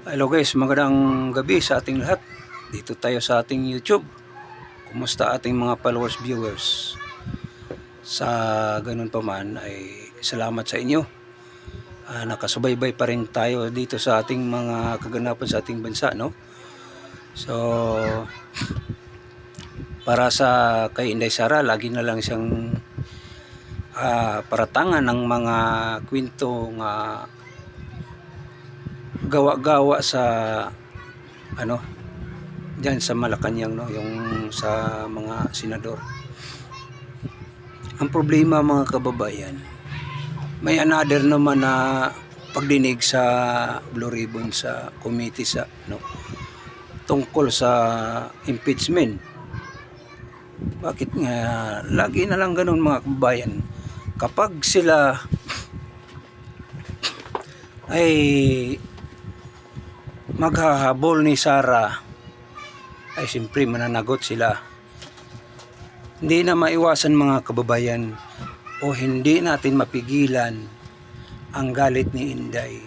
Hello guys, magandang gabi sa ating lahat. Dito tayo sa ating YouTube. Kumusta ating mga followers, viewers? Sa ganun pa man ay salamat sa inyo. Nakasubaybay pa rin tayo dito sa ating mga kaganapan sa ating bansa, no? So, para sa kay Inday Sara, lagi na lang siyang paratangan ng mga kwentong gawa-gawa sa diyan sa Malacanang, no, yung sa mga senador. Ang problema, mga kababayan, may another naman na pagdinig sa Blue Ribbon sa committee sa tungkol sa impeachment. Bakit nga lagi na lang ganun, mga kababayan? Kapag sila ay maghahabol ni Sara, ay siyempre mananagot sila. Hindi na maiwasan, mga kababayan, o hindi natin mapigilan ang galit ni Inday,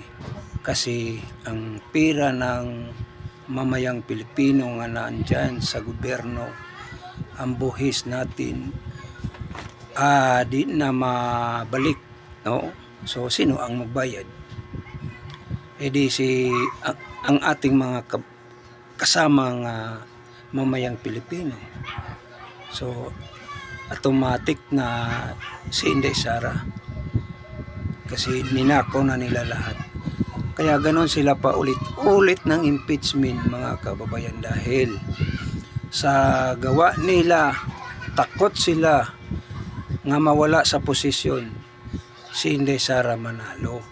kasi ang pera ng mamayang Pilipino nga nandyan sa gobyerno, ang buhis natin, di na mabalik, no? So sino ang magbayad? Di ang ating mga kasamang mamayang Pilipino. So automatic na si Inday Sara, kasi ninakaw na nila lahat. Kaya ganon sila pa ulit-ulit ng impeachment, mga kababayan, dahil sa gawa nila, takot sila nga mawala sa posisyon si Inday Sara manalo.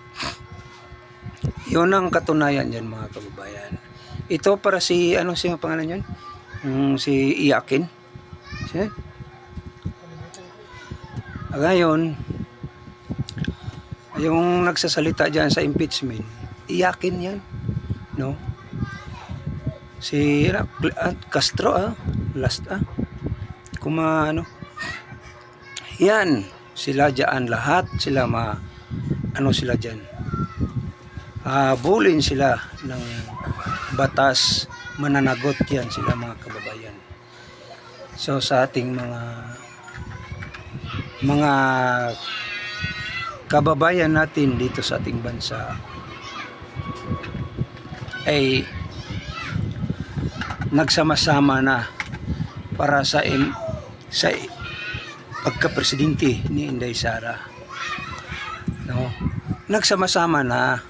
Yun ang katunayan dyan, mga kababayan. Ito para si si pangalan yan? Si Iyakin. Siya? Ngayon, yung nagsasalita dyan sa impeachment, Iyakin yan, no? Si Castro, yan, sila dyan lahat, sila sila dyan, habulin sila ng batas, mananagot yan sila, mga kababayan. So sa ating mga kababayan natin dito sa ating bansa ay nagsama-sama na para sa pagka-presidente ni Inday Sara, no? Nagsama-sama na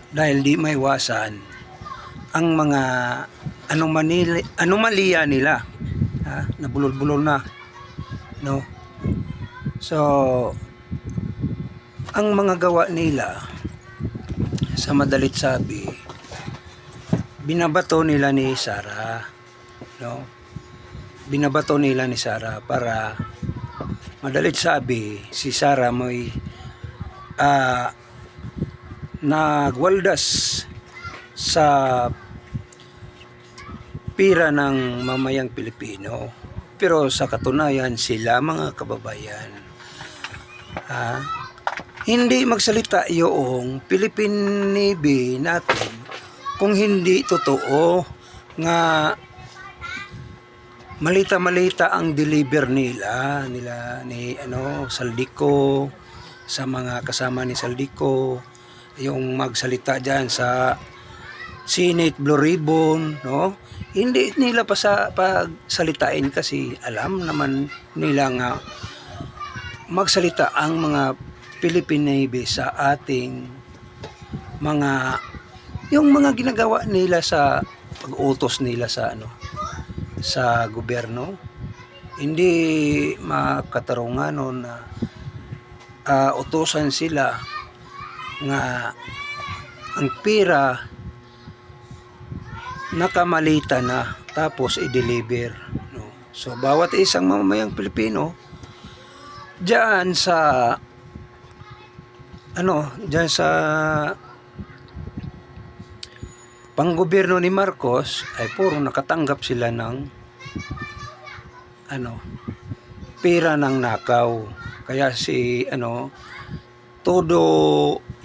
dahil di maiwasan ang mga anomalya nila, nabulol-bulol na, no? So ang mga gawa nila, sa madalit sabi, binabato nila ni Sara, no? Binabato nila ni Sara para, madalit sabi, si Sara may nagwaldas sa pira ng mamayang Pilipino. Pero sa katunayan, sila, mga kababayan, hindi magsalita yung Philippine Navy natin kung hindi totoo nga malita-malita ang deliver nila ni Saldico, sa mga kasama ni Saldico, yung magsalita dyan sa Senate Blue Ribbon, no? Hindi nila pagsalitain kasi alam naman nila nga magsalita ang mga Philippine Navy sa ating yung mga ginagawa nila sa pag-utos nila sa sa gobyerno. Hindi makatarungan na utusan sila nga ang pera nakamalita na tapos i-deliver, no? So bawat isang mamamayang Pilipino diyan sa panggobyerno ni Marcos ay puro nakatanggap sila ng pera ng nakaw. Kaya todo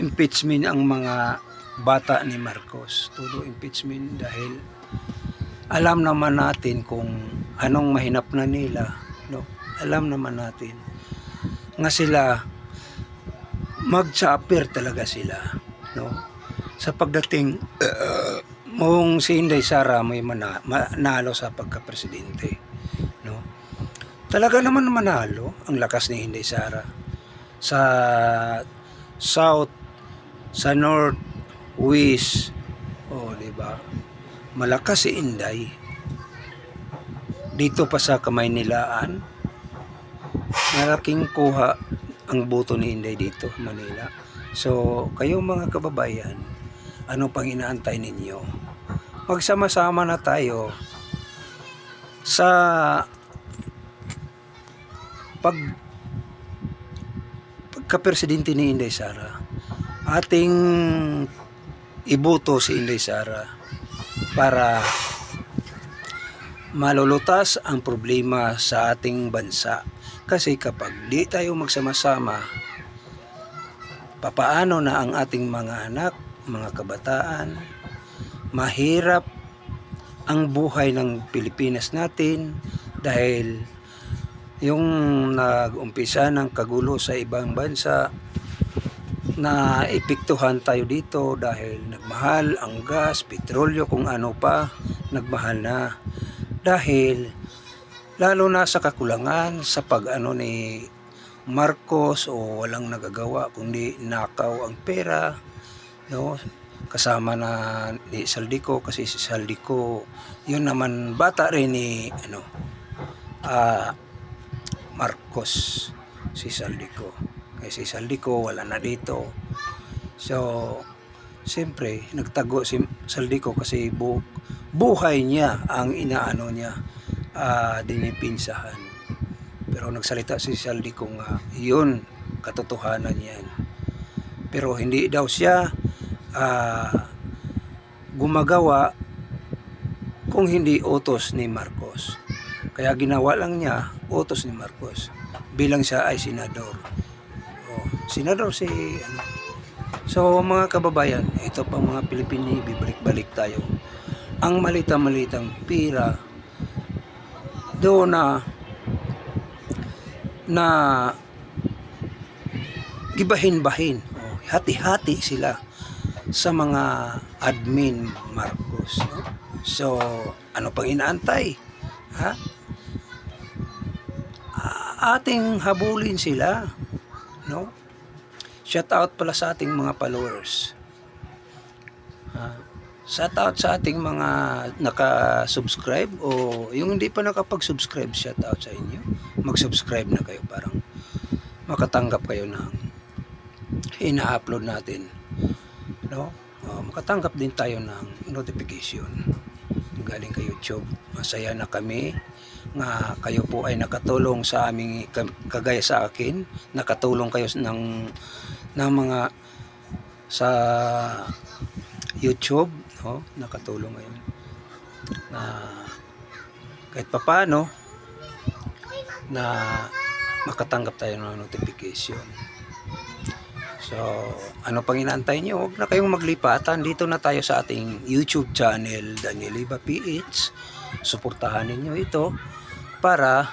impeachment ang mga bata ni Marcos to do impeachment dahil alam naman natin kung anong mahinapnan nila, no? Alam naman natin nga sila mag-chopper talaga sila, no? Sa pagdating mong si Inday Sara may manalo sa pagka-presidente, no? Talaga naman manalo ang lakas ni Inday Sara sa South, sa North, West, di ba? Malakas si Inday. Dito pa sa Kamaynilaan, malaking kuha ang boto ni Inday dito, Manila. So, kayong mga kababayan, ano pang inaantay ninyo? Magsama-sama na tayo sa pagka-presidente ni Inday Sara. Ating iboto si Inday Sara para malulutas ang problema sa ating bansa. Kasi kapag di tayo magsama-sama, papaano na ang ating mga anak, mga kabataan? Mahirap ang buhay ng Pilipinas natin dahil yung nag-umpisa ng kagulo sa ibang bansa, na epektuhan tayo dito dahil nagmahal ang gas, petrolyo, kung ano pa, nagmahal na. Dahil lalo na sa kakulangan sa pag-ano ni Marcos o walang nagagawa kundi nakaw ang pera, no? Kasama na ni Saldico, kasi si Saldico yun naman bata rin ni Marcos, si Saldico. Si Saldico wala na dito. So, siyempre, nagtago si Saldico kasi buhay niya ang inaano niya, dinipinsahan. Pero nagsalita si Saldico nga, yun, katotohanan yan. Pero hindi daw siya gumagawa kung hindi utos ni Marcos. Kaya ginawa lang niya utos ni Marcos bilang siya ay senador. Senador si So mga kababayan, ito pa mga Pilipini, bibalik-balik tayo. Ang malita-malitang pira doon na gibahin-bahin, hati-hati sila sa mga admin Marcos, no? So ano pang inaantay, ha? Ating habulin sila, no? Shout out pala sa ating mga followers. Shout out sa ating mga naka-subscribe o yung hindi pa nakapag-subscribe, shout out sa inyo. Mag-subscribe na kayo parang makatanggap kayo ng ina-upload natin, no? Makatanggap din tayo ng notification galing kay YouTube. Masaya na kami nga kayo po ay nakatulong sa aming, kagaya sa akin, nakatulong kayo ng mga sa YouTube, no? Nakatulong ngayon na kahit papaano na makatanggap tayo ng notification. So, ano pang inaantay nyo? Huwag na kayong maglipatan. Dito na tayo sa ating YouTube channel, Daniel Iba PH. Suportahan ninyo ito para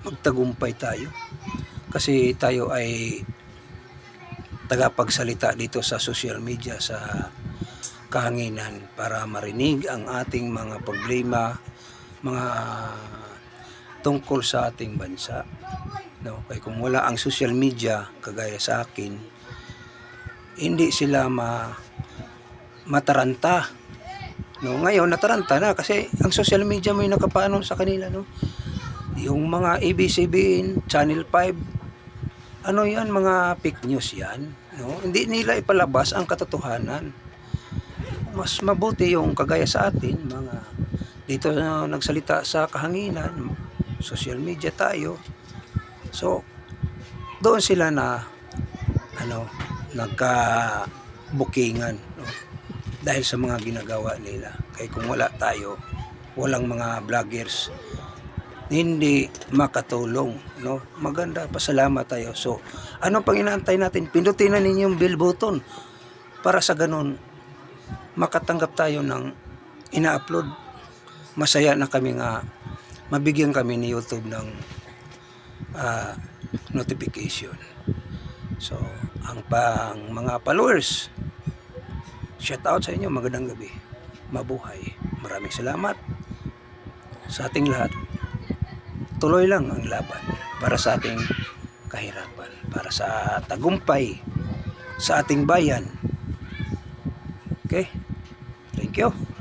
magtagumpay tayo. Kasi tayo ay tagapagsalita dito sa social media, sa kahanginan, para marinig ang ating mga problema, mga tungkol sa ating bansa. No, kaya kung wala ang social media, kagaya sa akin, hindi sila mataranta. No, ngayon nataranta na kasi ang social media may nakapano sa kanila, no? Yung mga ABS-CBN, Channel 5, ano yan, mga fake news yan, no? Hindi nila ipalabas ang katotohanan. Mas mabuti yung kagaya sa atin, mga dito nagsalita sa kahanginan, social media tayo. So, doon sila na nagka-bookingan, no? Dahil sa mga ginagawa nila. Kaya kung wala tayo, walang mga vloggers hindi makatulong, no? Maganda, pasalamat tayo. So, ano pang inaantay natin? Pindutin na ninyo yung bell button para sa ganun makatanggap tayo ng ina-upload. Masaya na kami nga mabigyan kami ni YouTube ng notification. So, ang mga followers, shout out sa inyo, magandang gabi. Mabuhay. Maraming salamat sa ating lahat. Tuloy lang ang laban para sa ating kahirapan, para sa tagumpay sa ating bayan. Okay? Thank you.